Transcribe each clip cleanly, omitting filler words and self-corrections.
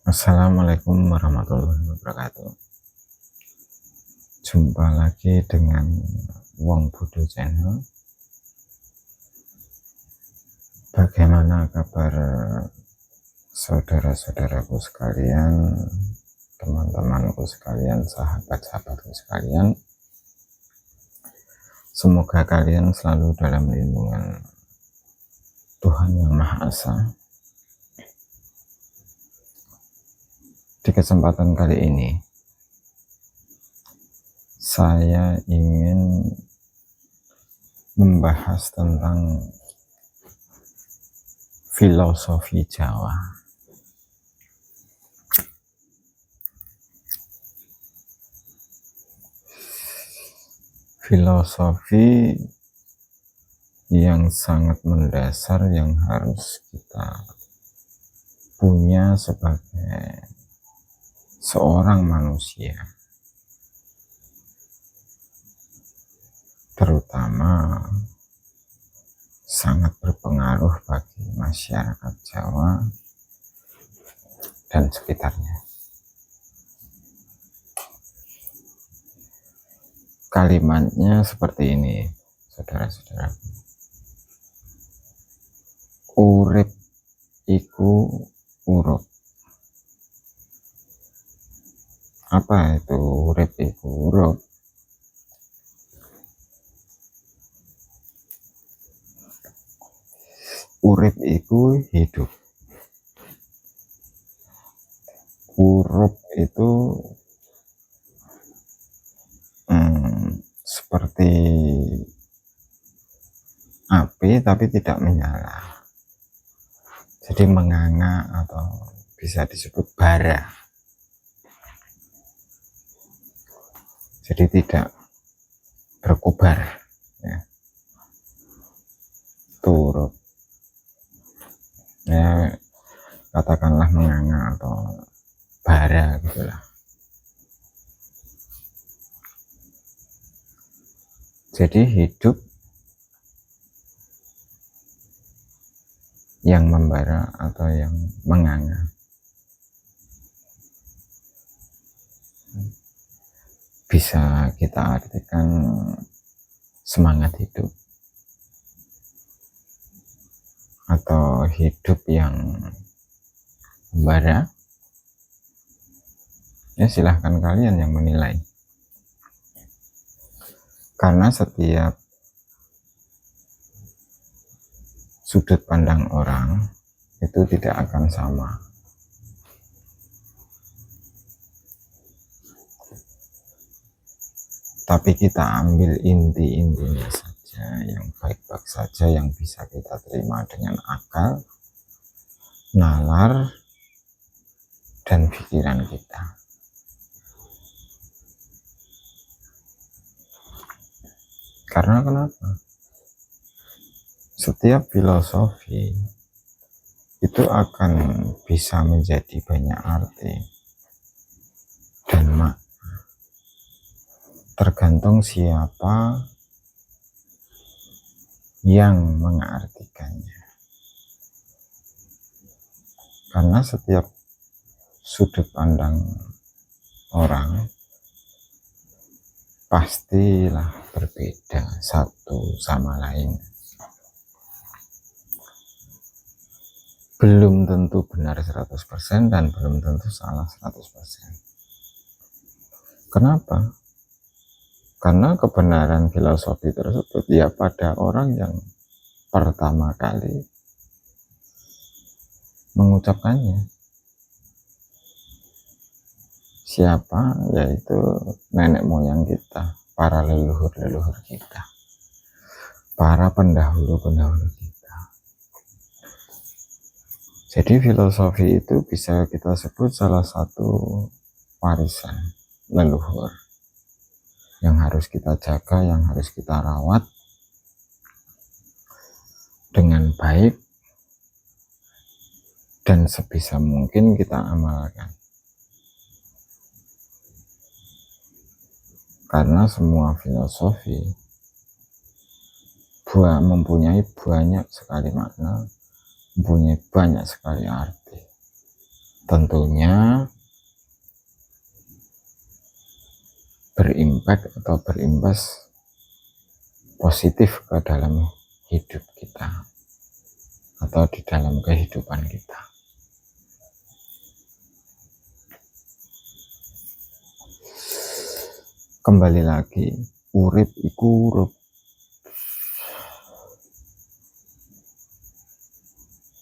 Assalamualaikum warahmatullahi wabarakatuh. Jumpa lagi dengan Wong Budu Channel. Bagaimana kabar saudara-saudaraku sekalian, teman-temanku sekalian, sahabat-sahabatku sekalian? Semoga kalian selalu dalam lindungan Tuhan Yang Maha Esa. Di kesempatan kali ini, saya ingin membahas tentang filosofi Jawa. Filosofi yang sangat mendasar yang harus kita punya sebagai seorang manusia, terutama sangat berpengaruh bagi masyarakat Jawa dan sekitarnya. Kalimatnya seperti ini, saudara-saudaraku. Urip iku urup. Apa itu urip iku urup? Urip iku hidup. Urup itu seperti api tapi tidak menyala, jadi menganga atau bisa disebut bara, jadi tidak berkobar ya. Turut ya, katakanlah menganga atau bara gitulah. Jadi hidup yang membara atau yang menganga. Bisa kita artikan semangat hidup atau hidup yang membara. Ya silahkan kalian yang menilai. Karena setiap sudut pandang orang itu tidak akan sama. Tapi kita ambil inti-intinya saja, yang baik-baik saja, yang bisa kita terima dengan akal, nalar, dan pikiran kita. Karena kenapa? Setiap filosofi itu akan bisa menjadi banyak arti dan makna, tergantung siapa yang mengartikannya. Karena setiap sudut pandang orang pastilah berbeda satu sama lain. Belum tentu benar 100% dan belum tentu salah 100%. Kenapa? Karena kebenaran filosofi tersebut ya pada orang yang pertama kali mengucapkannya. Siapa? Yaitu nenek moyang kita, para leluhur-leluhur kita, para pendahulu-pendahulu kita. Jadi filosofi itu bisa kita sebut salah satu warisan leluhur yang harus kita jaga, yang harus kita rawat dengan baik dan sebisa mungkin kita amalkan. Karena semua filosofi mempunyai banyak sekali makna, mempunyai banyak sekali arti. tentunya berimpak atau berimbas positif ke dalam hidup kita atau di dalam kehidupan kita. Kembali lagi, urip iku urup.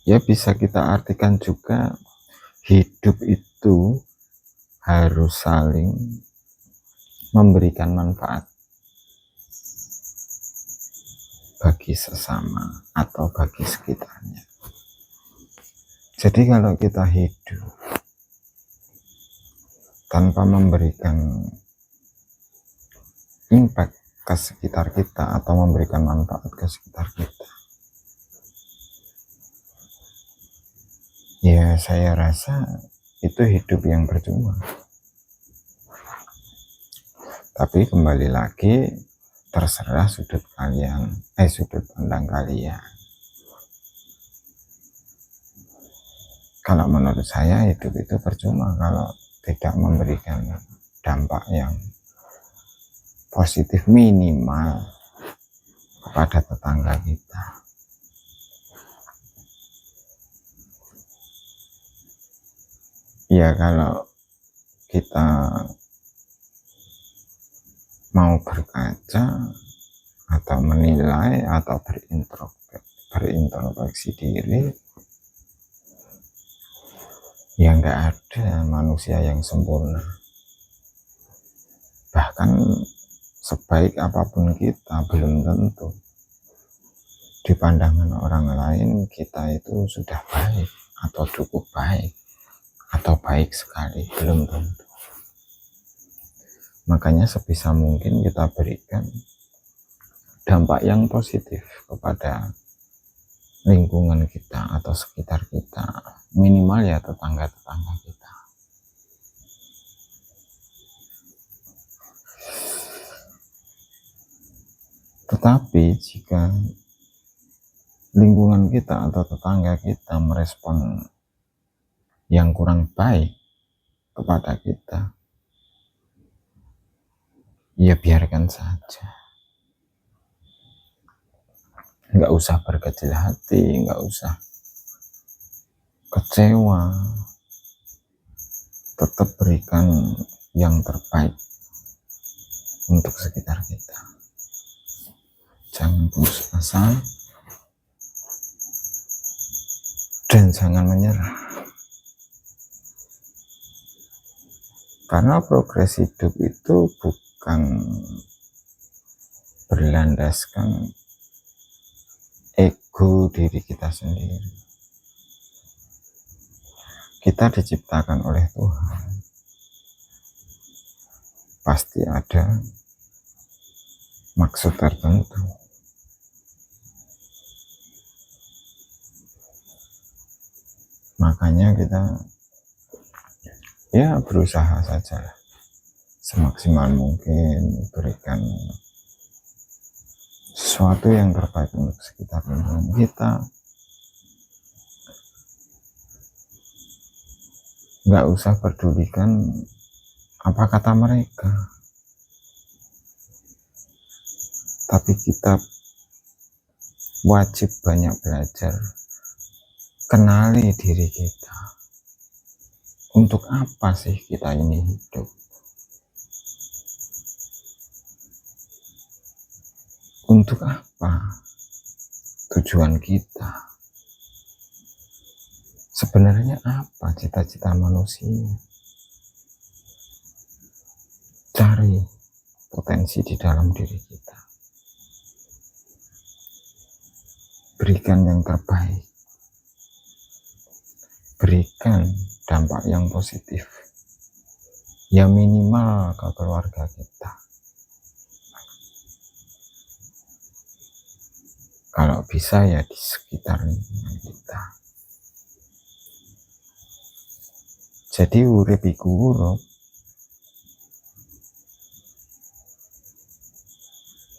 Ya bisa kita artikan juga hidup itu harus saling memberikan manfaat bagi sesama atau bagi sekitarnya. Jadi kalau kita hidup tanpa memberikan impact ke sekitar kita atau memberikan manfaat ke sekitar kita, ya saya rasa itu hidup yang percuma. Tapi kembali lagi, terserah sudut pandang kalian. Kalau menurut saya hidup itu percuma kalau tidak memberikan dampak yang positif minimal kepada tetangga kita. Ya kalau kita mau berkaca atau menilai atau berintrospeksi diri, ya nggak ada manusia yang sempurna. Bahkan sebaik apapun kita, belum tentu di pandangan orang lain kita itu sudah baik atau cukup baik atau baik sekali, belum tentu. Makanya sebisa mungkin kita berikan dampak yang positif kepada lingkungan kita atau sekitar kita, minimal ya tetangga-tetangga kita. Tetapi jika lingkungan kita atau tetangga kita merespon yang kurang baik kepada kita, ya biarkan saja. Nggak usah berkecil hati, nggak usah kecewa. Tetap berikan yang terbaik untuk sekitar kita. Jangan putus asa dan jangan menyerah. Karena progres hidup itu bukan berlandaskan ego diri kita sendiri. Kita diciptakan oleh Tuhan. Pasti ada maksud tertentu. Makanya kita ya berusaha saja semaksimal mungkin berikan sesuatu yang terbaik untuk sekitar lingkungan kita. Nggak usah pedulikan apa kata mereka, tapi kita wajib banyak belajar, kenali diri kita. Untuk apa sih kita ini hidup? Untuk apa tujuan kita? Sebenarnya apa cita-cita manusia? Cari potensi di dalam diri kita. Berikan yang terbaik. Berikan dampak yang positif. Ya minimal ke keluarga kita. Kalau bisa ya di sekitar lingkungan kita. Jadi urip iku urup.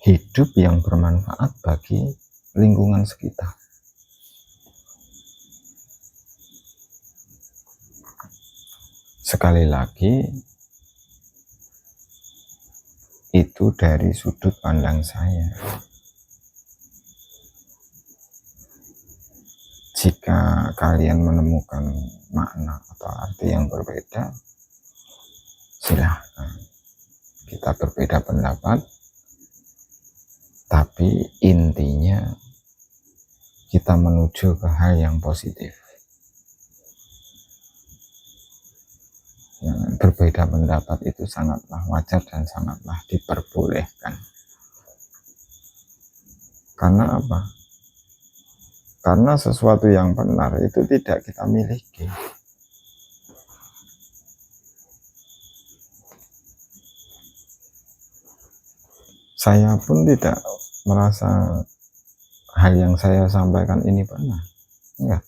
Hidup yang bermanfaat bagi lingkungan sekitar. Sekali lagi, itu dari sudut pandang saya. Jika kalian menemukan makna atau arti yang berbeda, silahkan. Kita berbeda pendapat, tapi intinya kita menuju ke hal yang positif. Yang berbeda pendapat itu sangatlah wajar dan sangatlah diperbolehkan. Karena apa? Karena sesuatu yang benar itu tidak kita miliki. Saya pun tidak merasa hal yang saya sampaikan ini benar. Enggak.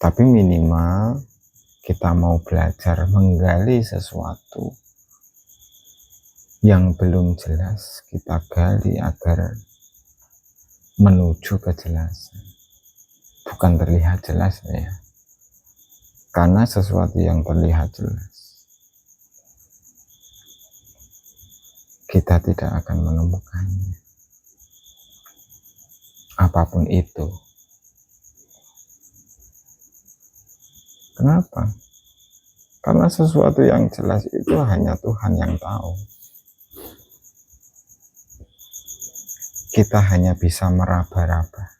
Tapi minimal kita mau belajar menggali sesuatu yang belum jelas, kita gali agar menuju kejelasan. Bukan terlihat jelas ya, karena sesuatu yang terlihat jelas kita tidak akan menemukannya, apapun itu. Kenapa? Karena sesuatu yang jelas itu hanya Tuhan yang tahu. Kita hanya bisa meraba-raba,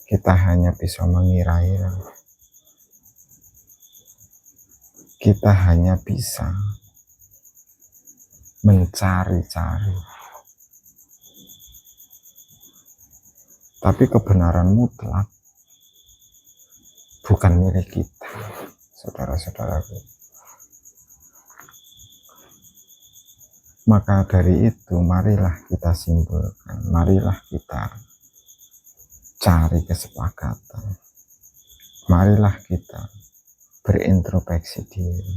kita hanya bisa mengira-ira, kita hanya bisa mencari-cari. Tapi kebenaran mutlak bukan milik kita, saudara-saudaraku. Maka dari itu, marilah kita simpulkan, marilah kita cari kesepakatan, marilah kita berintrospeksi diri.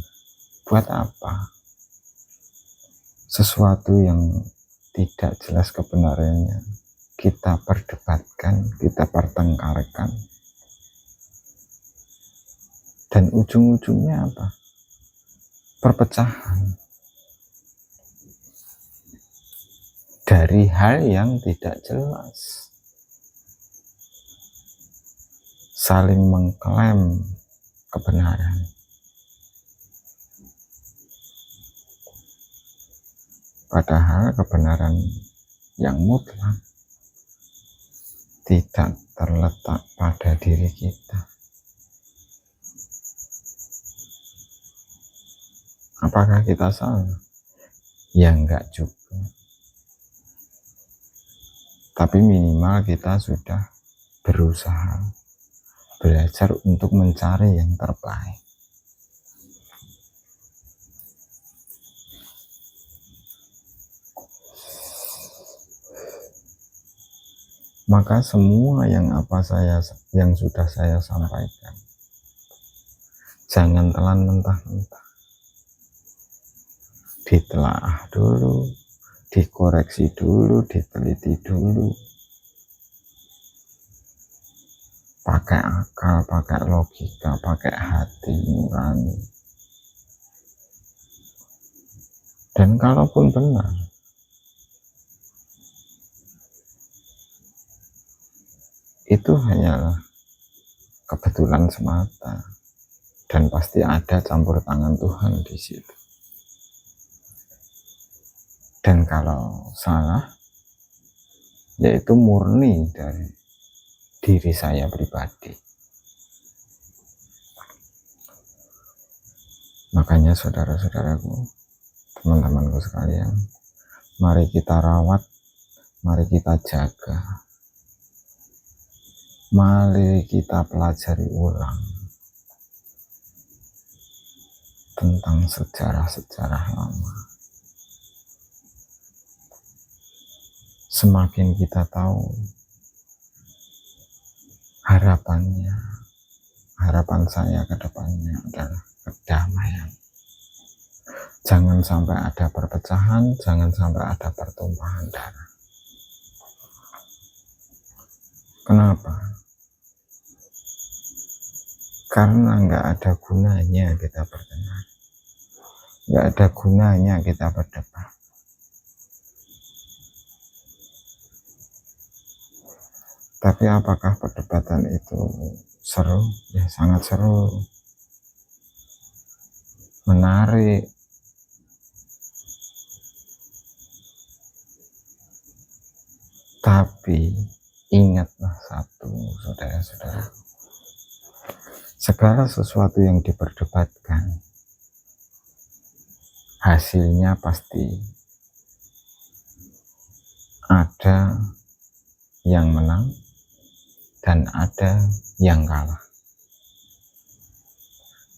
Buat apa? Sesuatu yang tidak jelas kebenarannya kita perdebatkan, kita pertengkarkan, dan ujung-ujungnya apa? Perpecahan dari hal yang tidak jelas, saling mengklaim kebenaran. Padahal kebenaran yang mutlak tidak terletak pada diri kita. Apakah kita salah? Ya enggak juga. Tapi minimal kita sudah berusaha belajar untuk mencari yang terbaik. Maka semua yang sudah saya sampaikan, jangan telan mentah-mentah. Ditelaah dulu, dikoreksi dulu, diteliti dulu. Pakai akal, pakai logika, pakai hati nurani. Dan kalaupun benar, itu hanyalah kebetulan semata, dan pasti ada campur tangan Tuhan di situ. Dan kalau salah, yaitu murni dari diri saya pribadi. Makanya saudara-saudaraku, teman-temanku sekalian, mari kita rawat, mari kita jaga, mari kita pelajari ulang tentang sejarah-sejarah lama. Semakin kita tahu, harapan saya ke depannya adalah kedamaian. Jangan sampai ada perpecahan, jangan sampai ada pertumpahan darah. Kenapa? Karena nggak ada gunanya kita bertengkar, nggak ada gunanya kita berdebat. Tapi apakah perdebatan itu seru? Ya sangat seru, menarik. Tapi ingatlah satu, saudara-saudara, segala sesuatu yang diperdebatkan hasilnya pasti ada yang menang dan ada yang kalah.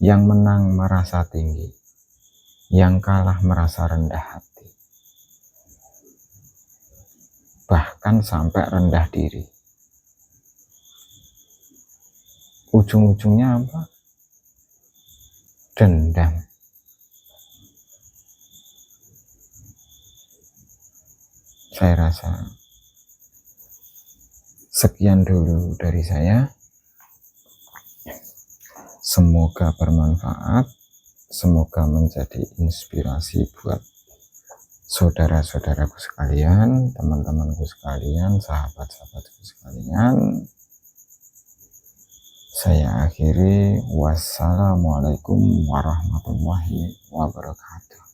Yang menang merasa tinggi, yang kalah merasa rendah hati, bahkan sampai rendah diri. Ujung-ujungnya apa? Dendam. Saya rasa sekian dulu dari saya. Semoga bermanfaat, semoga menjadi inspirasi buat saudara-saudaraku sekalian, teman-temanku sekalian, sahabat-sahabatku sekalian. Saya akhiri, wassalamualaikum warahmatullahi wabarakatuh.